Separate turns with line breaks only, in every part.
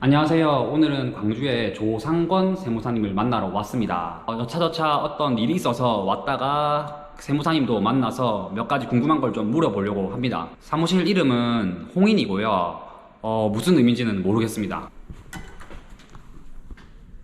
안녕하세요. 오늘은 광주의 조상권 세무사님을 만나러 왔습니다. 여차저차 어떤 일이 있어서 왔다가 세무사님도 만나서 몇 가지 궁금한 걸 좀 물어보려고 합니다. 사무실 이름은 홍인이고요. 무슨 의미인지는 모르겠습니다.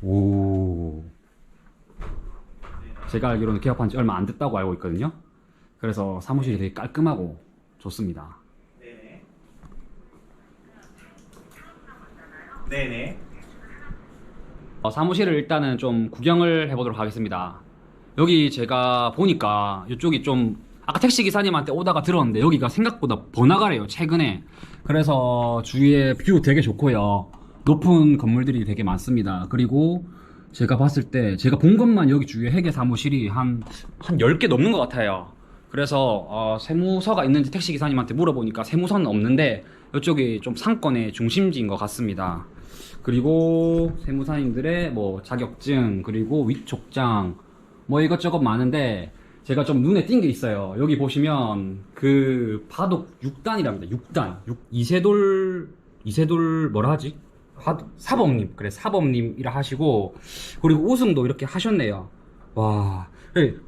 오. 제가 알기로는 개업한 지 얼마 안 됐다고 알고 있거든요. 그래서 사무실이 되게 깔끔하고 좋습니다.
네네. 네네.
사무실을 일단은 좀 구경을 해보도록 하겠습니다. 여기 제가 보니까 이쪽이 좀 아까 택시 기사님한테 오다가 들었는데 여기가 생각보다 번화가래요, 최근에. 그래서 주위에 뷰 되게 좋고요. 높은 건물들이 되게 많습니다. 그리고 제가 봤을 때 제가 본 것만 여기 주위에 회계 사무실이 한 10개 넘는 것 같아요. 그래서 세무서가 있는지 택시 기사님한테 물어보니까 세무서는 없는데 이쪽이 좀 상권의 중심지인 것 같습니다. 그리고 세무사님들의 뭐 자격증, 그리고 위촉장, 뭐 이것저것 많은데 제가 좀 눈에 띈 게 있어요. 여기 보시면 그 바둑 6단이랍니다. 6단. 이세돌 뭐라 하지? 사범님. 그래, 사범님이라 하시고, 그리고 우승도 이렇게 하셨네요. 와.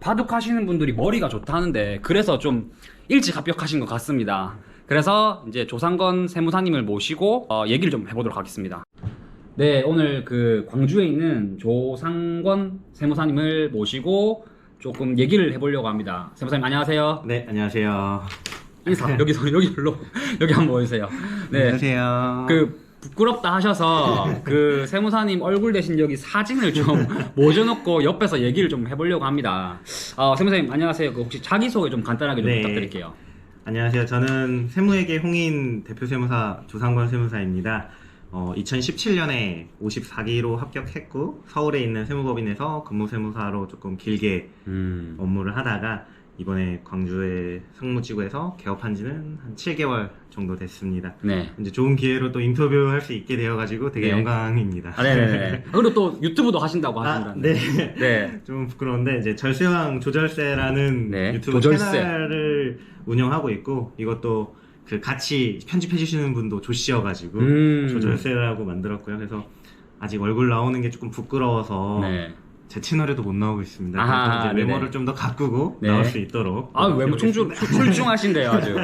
바둑 하시는 분들이 머리가 좋다는데 그래서 좀 일찍 합격하신 것 같습니다. 그래서 이제 조상건 세무사님을 모시고 얘기를 좀 해보도록 하겠습니다. 네, 오늘 그 광주에 있는 조상권 세무사님을 모시고 조금 얘기를 해보려고 합니다. 세무사님 안녕하세요.
네, 안녕하세요.
인사 여기로 여기 한번 보여주세요. 네,
안녕하세요.
그 부끄럽다 하셔서 그 세무사님 얼굴 대신 여기 사진을 좀 모셔놓고 옆에서 얘기를 좀 해보려고 합니다. 세무사님 안녕하세요. 그 혹시 자기소개 좀 간단하게 좀
네.
부탁드릴게요.
안녕하세요. 저는 세무회계 홍인 대표 세무사 조상권 세무사입니다. 2017년에 54기로 합격했고 서울에 있는 세무법인에서 근무세무사로 조금 길게 업무를 하다가 이번에 광주의 상무지구에서 개업한 지는 한 7개월 정도 됐습니다.
네.
이제 좋은 기회로 또 인터뷰할 수 있게 되어가지고 되게
네.
영광입니다.
네네네. 그리고 또 유튜브도 하신다고
아,
하신다는데.
네.
네.
좀 부끄러운데 이제 절세왕 조절세라는
네,
유튜브
조절세.
채널을 운영하고 있고 이것도 그 같이 편집해 주시는 분도 조씨여가지고 조절세라고 만들었고요. 그래서 아직 얼굴 나오는 게 조금 부끄러워서
네.
제 채널에도 못 나오고 있습니다.
아하,
그래서 이제
네네.
외모를 좀 더 가꾸고
네.
나올 수 있도록
외모 출중하신데요, 아주.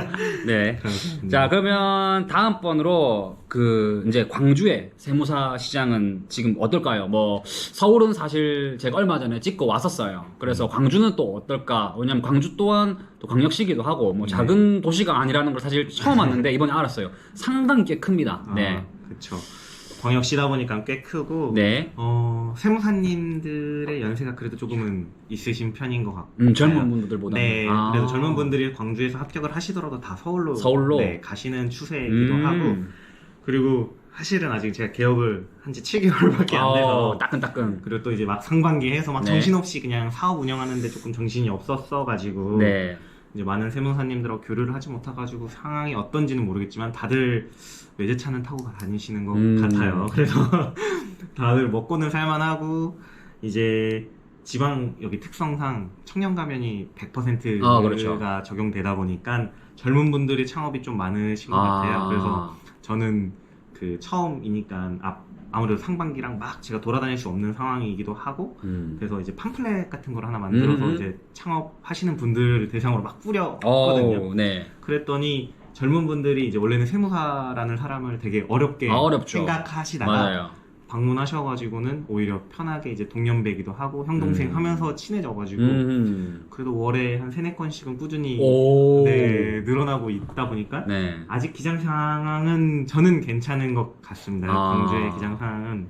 네.
그렇습니다.
자, 그러면 다음번으로 그 이제 광주의 세무사 시장은 지금 어떨까요? 뭐 서울은 사실 제가 얼마 전에 찍고 왔었어요. 그래서 광주는 또 어떨까? 왜냐면 광주 또한 또 광역시기도 하고 뭐 작은 도시가 아니라는 걸 사실 처음 왔는데 이번에 알았어요. 상당히 꽤 큽니다. 네.
그렇죠. 광역시다 보니까 꽤 크고
네.
세무사님들의 연세가 그래도 조금은 있으신 편인 것 같고
젊은 분들보다.
네, 그래도 젊은 분들이 광주에서 합격을 하시더라도 다 서울로 네, 가시는 추세이기도 하고 그리고 사실은 아직 제가 개업을 한 지 7개월밖에 안 돼서
따끈따끈.
그리고 또 이제 막 상반기해서 막
네.
정신없이 그냥 사업 운영하는데 조금 정신이 없었어 가지고
네.
이제 많은 세무사님들하고 교류를 하지 못해가지고 상황이 어떤지는 모르겠지만 다들 외제차는 타고 다니시는 것 같아요. 그래서 다들 먹고는 살만하고 이제 지방 여기 특성상 청년 가면이 100%가
그렇죠.
적용되다 보니까 젊은 분들이 창업이 좀 많으신 것 같아요. 그래서 저는 그 처음이니까 아무래도 상반기랑 막 제가 돌아다닐 수 없는 상황이기도 하고 그래서 이제 팜플렛 같은 걸 하나 만들어서 이제 창업하시는 분들 대상으로 막 뿌렸거든요.
네.
그랬더니 젊은 분들이 이제 원래는 세무사라는 사람을 되게 어렵게
어렵죠.
생각하시다가
맞아요.
방문하셔가지고는 오히려 편하게 이제 동년배기도 하고 형 동생 하면서 친해져가지고 그래도 월에 한 3-4건씩은 꾸준히 네, 늘어나고 있다 보니까
네.
아직 기장 상황은 저는 괜찮은 것 같습니다. 광주의 기장 상황은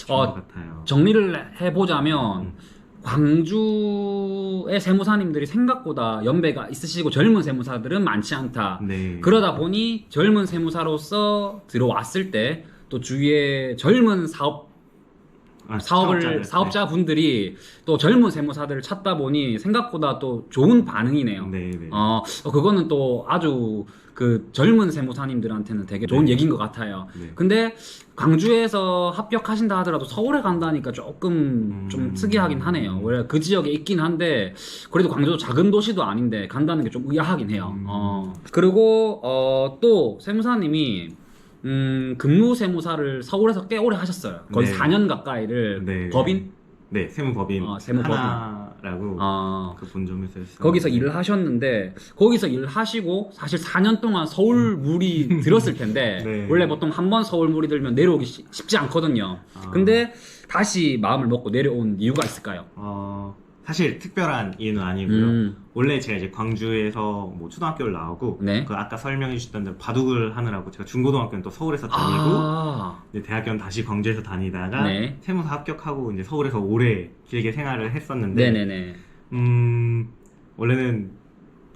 좋은 것 같아요.
정리를 해보자면 광주의 세무사님들이 생각보다 연배가 있으시고 젊은 세무사들은 많지 않다.
네.
그러다 보니 젊은 세무사로서 들어왔을 때 또 주위에 젊은 사업자분들이 또 젊은 세무사들을 찾다 보니 생각보다 또 좋은 반응이네요.
네, 네.
그거는 또 아주 그 젊은 세무사님들한테는 되게 좋은 얘기인 것 같아요.
네.
근데 광주에서 합격하신다 하더라도 서울에 간다니까 조금 좀 특이하긴 하네요. 원래 그 지역에 있긴 한데 그래도 광주도 작은 도시도 아닌데 간다는 게 좀 의아하긴 해요. 그리고 또 세무사님이 근무 세무사를 서울에서 꽤 오래 하셨어요. 거의
네.
4년 가까이를
네.
법인?
네, 세무법인
세무법인.
하나라고
아,
그 본점에서 했어요.
거기서 일을 하셨는데 거기서 일을 하시고 사실 4년 동안 서울 물이 들었을 텐데
네.
원래 보통 한 번 서울 물이 들면 내려오기 쉽지 않거든요.
아.
근데 다시 마음을 먹고 내려온 이유가 있을까요?
사실 특별한 이유는 아니고요.
음.
원래 제가 이제 광주에서 뭐 초등학교를 나오고
네.
그 아까 설명해 주셨던 대로 바둑을 하느라고 제가 중고등학교는 또 서울에서 다니고
아,
이제 대학교는 다시 광주에서 다니다가
네.
세무사 합격하고 이제 서울에서 오래 길게 생활을 했었는데
네네네.
원래는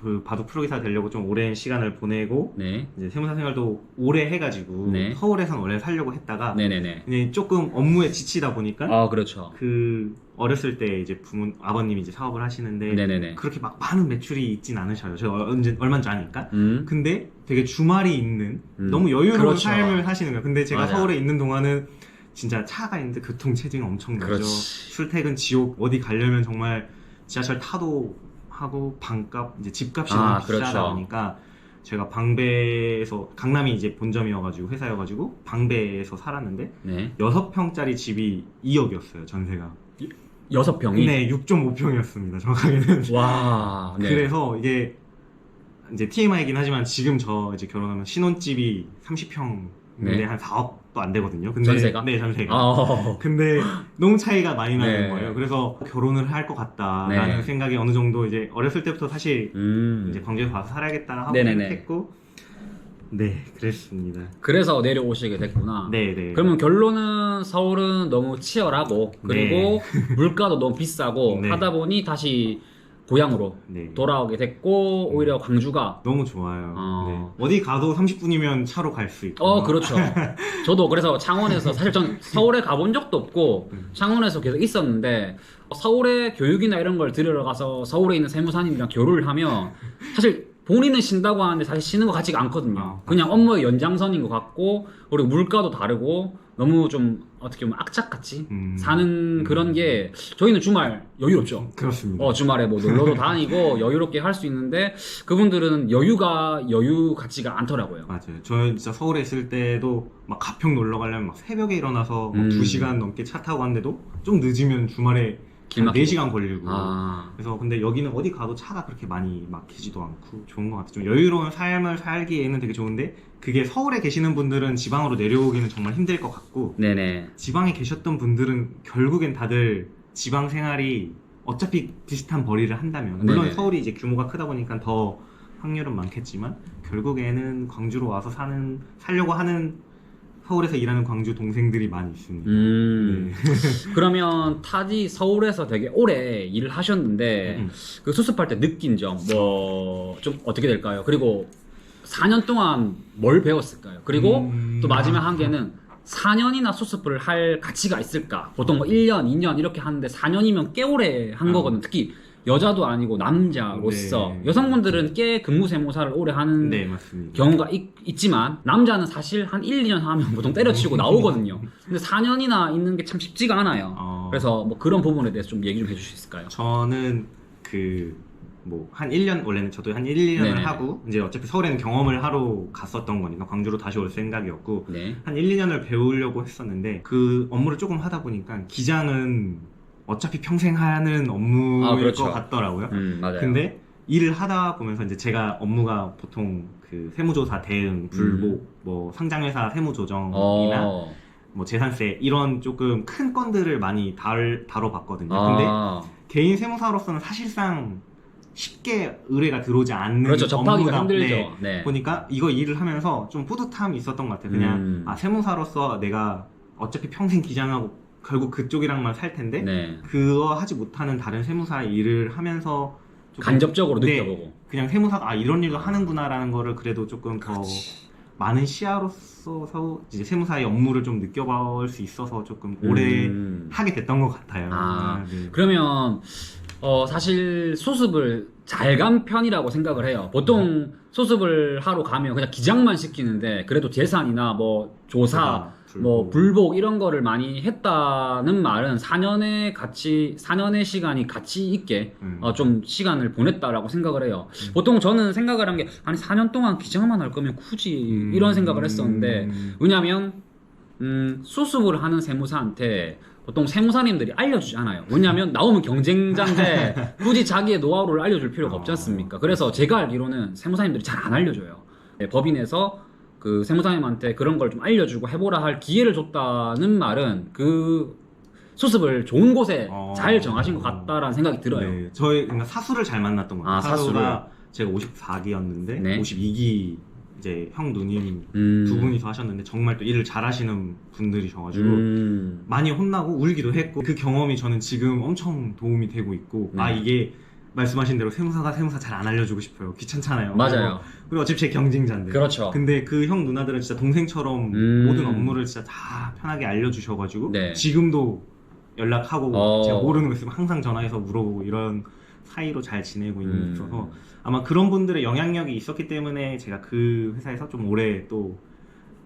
그 바둑 프로기사 되려고 좀 오랜 시간을 보내고
네.
이제 세무사 생활도 오래 해가지고
네.
서울에선 원래 살려고 했다가
네네네.
이제 조금 업무에 지치다 보니까
아, 그렇죠.
그 어렸을 때 이제 아버님이 이제 사업을 하시는데
네네네.
그렇게 막 많은 매출이 있진 않으셔요. 제가 얼마인지 아니까. 근데 되게 주말이 있는 너무 여유로운
그렇죠.
삶을 사시는 거예요. 근데 제가
맞아.
서울에 있는 동안은 진짜 차가 있는데 교통 체증이 엄청 나죠.
그렇지.
출퇴근 지옥, 어디 가려면 정말 지하철 타도 하고 방값, 이제 집값이 너무 비싸다
그렇죠.
보니까 제가 방배에서, 강남이 이제 본점이어가지고 회사여가지고 방배에서 살았는데
네.
6평짜리 집이 2억이었어요, 전세가.
6평이?
네, 6.5평이었습니다, 정확하게는.
와, 네.
그래서 이게 이제 TMI이긴 하지만 지금 저 이제 결혼하면 신혼집이 30평인데
네.
한 4억도 안 되거든요. 근데
전세가?
네, 전세가.
아,
근데 너무 차이가 많이 나는
네.
거예요. 그래서 결혼을 할 것 같다라는
네.
생각이 어느 정도 이제 어렸을 때부터 사실 이제 광주에 와서 살아야겠다 하고
네네네.
생각했고, 네, 그랬습니다.
그래서 내려오시게 됐구나.
네, 네.
그러면 결론은 서울은 너무 치열하고 그리고 물가도 너무 비싸고
네.
하다 보니 다시 고향으로
네.
돌아오게 됐고 오히려 광주가
너무 좋아요.
어.
네. 어디 가도 30분이면 차로 갈 수 있고.
그렇죠. 저도 그래서 창원에서 사실 전 서울에 가본 적도 없고 창원에서 계속 있었는데 서울에 교육이나 이런 걸 들으러 가서 서울에 있는 세무사님이랑 교류를 하면 사실 본인은 쉰다고 하는데 사실 쉬는 것 같지가 않거든요. 그냥 업무의 연장선인 것 같고 그리고 물가도 다르고 너무 좀 어떻게 보면 악착같이 사는 그런 게 저희는 주말 여유롭죠.
그렇습니다.
주말에 뭐 놀러도 다니고 여유롭게 할 수 있는데 그분들은 여유가 여유 같지가 않더라고요.
맞아요. 저 진짜 서울에 있을 때도 막 가평 놀러 가려면 막 새벽에 일어나서 막 2시간 넘게 차 타고 갔는데도 좀 늦으면 주말에
길 막히고.
4시간 걸리고.
아,
그래서 근데 여기는 어디 가도 차가 그렇게 많이 막히지도 않고 좋은 것 같아요. 좀 여유로운 삶을 살기에는 되게 좋은데 그게 서울에 계시는 분들은 지방으로 내려오기는 정말 힘들 것 같고
네네.
지방에 계셨던 분들은 결국엔 다들 지방 생활이 어차피 비슷한 벌이를 한다면 물론
네네.
서울이 이제 규모가 크다 보니까 더 확률은 많겠지만 결국에는 광주로 와서 살려고 하는 서울에서 일하는 광주 동생들이 많이 있습니다. 네.
그러면 타지 서울에서 되게 오래 일을 하셨는데 그 수습할 때 느낀 점 뭐 좀 어떻게 될까요? 그리고 4년 동안 뭘 배웠을까요? 그리고 또 마지막 한 개는 4년이나 수습을 할 가치가 있을까? 보통 뭐 1년, 2년 이렇게 하는데 4년이면 꽤 오래 한 거거든요. 특히 여자도 아니고 남자로서
네.
여성분들은 꽤 근무세무사를 오래 하는
네, 맞습니다.
경우가 있지만 남자는 사실 한 1, 2년 하면 보통 때려치고 나오거든요. 근데 4년이나 있는 게 참 쉽지가 않아요. 그래서 뭐 그런 부분에 대해서 좀 얘기 좀 해주실 수 있을까요?
저는 한 1년, 원래는 저도 한 1, 2년을
네네.
하고, 이제 어차피 서울에는 경험을 하러 갔었던 거니까 광주로 다시 올 생각이었고,
네.
한 1, 2년을 배우려고 했었는데, 그 업무를 조금 하다 보니까, 기장은 어차피 평생 하는 업무일
그렇죠.
것 같더라고요.
맞아요.
근데 일을 하다 보면서 이제 제가 업무가 보통 그 세무조사 대응, 불복, 뭐 상장회사 세무조정이나 뭐 재산세 이런 조금 큰 건들을 많이 다뤄봤거든요. 근데 개인 세무사로서는 사실상 쉽게 의뢰가 들어오지 않는
그렇죠. 접하기가
업무다.
힘들죠.
네.
네.
보니까 이거 일을 하면서 좀 뿌듯함이 있었던 것 같아요. 그냥 세무사로서 내가 어차피 평생 기장하고 결국 그쪽이랑만 살 텐데
네.
그거 하지 못하는 다른 세무사 일을 하면서 조금,
간접적으로
네,
느껴보고.
그냥 세무사가 이런 일도 하는구나라는 거를 그래도 조금 더 많은 시야로서 이제 세무사의 업무를 좀 느껴볼 수 있어서 조금 오래 하게 됐던 것 같아요. 네.
그러면 사실 수습을 잘 간 편이라고 생각을 해요. 보통 수습을 하러 가면 그냥 기장만 시키는데 그래도 재산이나 뭐 조사 뭐 불복 이런 거를 많이 했다는 말은 4년의 시간이 가치 있게 좀 시간을 보냈다라고 생각을 해요. 보통 저는 생각을 한 게 아니 4년 동안 기장만 할 거면 굳이 이런 생각을 했었는데 왜냐면 수습을 하는 세무사한테 보통 세무사님들이 알려주지 않아요. 왜냐면 나오면 경쟁자인데 굳이 자기의 노하우를 알려줄 필요가 없지 않습니까? 그래서 제가 알기로는 세무사님들이 잘 안 알려줘요. 네, 법인에서 그 세무사님한테 그런 걸 좀 알려주고 해보라 할 기회를 줬다는 말은 그 수습을 좋은 곳에 잘 정하신 것 같다라는 생각이 들어요.
네, 저희 그러니까 사수를 잘 만났던 것 같아요.
아,
사수가 제가 54기였는데
네.
52기 이제 형 누님 두 분이서 하셨는데 정말 또 일을 잘하시는 분들이셔가지고 많이 혼나고 울기도 했고 그 경험이 저는 지금 엄청 도움이 되고 있고 아 이게 말씀하신 대로 세무사가 세무사 잘 안 알려주고 싶어요. 귀찮잖아요.
맞아요.
그리고 어차피 제 경쟁자인데.
그렇죠.
근데 그 형 누나들은 진짜 동생처럼 모든 업무를 진짜 다 편하게 알려주셔가지고
네.
지금도 연락하고 제가 모르는 거 있으면 항상 전화해서 물어보고 이런 사이로 잘 지내고 있어서 아마 그런 분들의 영향력이 있었기 때문에 제가 그 회사에서 좀 오래 또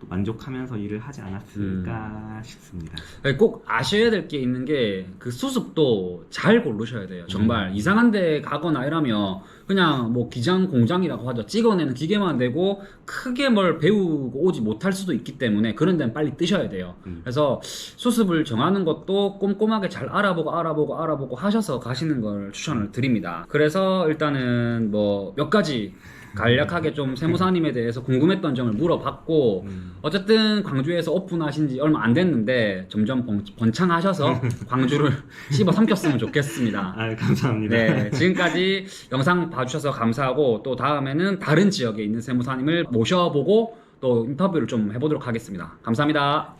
만족하면서 일을 하지 않았을까 싶습니다.
꼭 아셔야 될 게 있는 게 그 수습도 잘 고르셔야 돼요. 정말 이상한 데 가거나 이러면 그냥 뭐 기장 공장이라고 하죠. 찍어내는 기계만 되고 크게 뭘 배우고 오지 못할 수도 있기 때문에 그런 데는 빨리 뜨셔야 돼요. 그래서 수습을 정하는 것도 꼼꼼하게 잘 알아보고 하셔서 가시는 걸 추천을 드립니다. 그래서 일단은 뭐 몇 가지 간략하게 좀 세무사님에 대해서 궁금했던 점을 물어봤고 어쨌든 광주에서 오픈하신 지 얼마 안 됐는데 점점 번창하셔서 광주를 씹어 삼켰으면 좋겠습니다.
아, 감사합니다.
네, 지금까지 영상 봐주셔서 감사하고 또 다음에는 다른 지역에 있는 세무사님을 모셔보고 또 인터뷰를 좀 해보도록 하겠습니다. 감사합니다.